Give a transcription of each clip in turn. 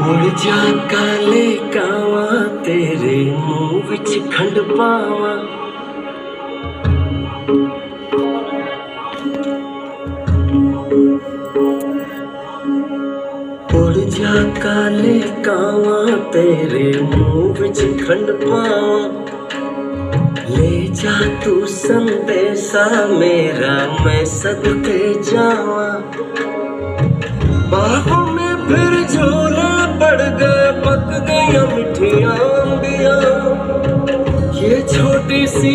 उड़ जा काले कावा तेरे मुंह विच खंड पावा। उड़ जा काले कावा तेरे मुंह विच खंड पावा। ले जा तू संदेशा मेरा मैं सदके जावा। बाहों में फिर झोला पड़ गए पक गया मिठियां अंबियां। ये छोटी सी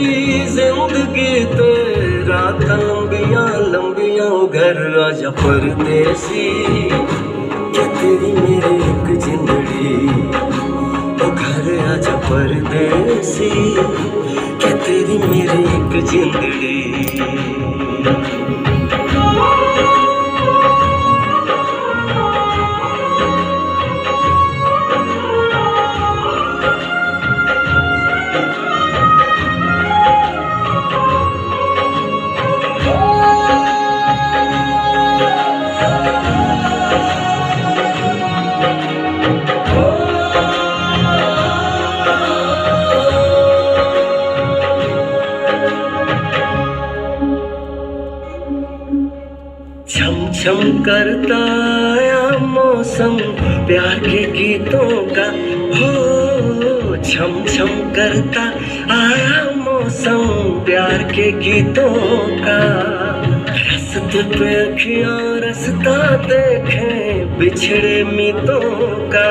जिंदगी तेरा लंबियां लंबियां। घर आजा परदेसी क्या तेरी मेरी एक जिंदड़ी। ओ घर आजा परदेसी क्या तेरी मेरी एक जिंदड़ी। छम छम करता आया मौसम प्यार के गीतों का। हो छम छम करता आया मौसम प्यार के गीतों का। रस्ते पे अखियां रास्ता देखें बिछड़े मीतों का।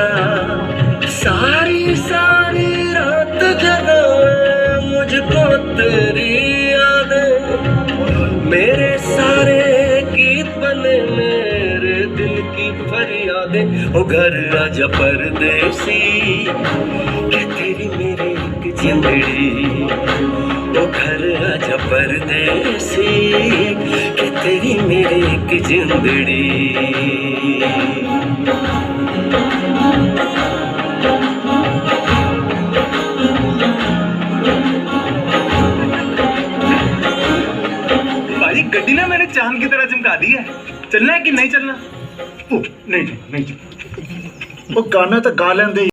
सारी सारी रात जगाए मुझको तेरी यादें। मेरे सारे गीत बने मेरे दिल की फरियादें। ओ घर आजा परदेसी क्या तेरी मेरी एक जिंदड़ी। ओ घर आजा परदेसी क्या तेरी मेरी एक जिंदड़ी। गड्डी ना मैंने चांद की तरह चमका दी है। चलना है कि नहीं चलना? नहीं नहीं नहीं, वो गाना तो गा लेंदे।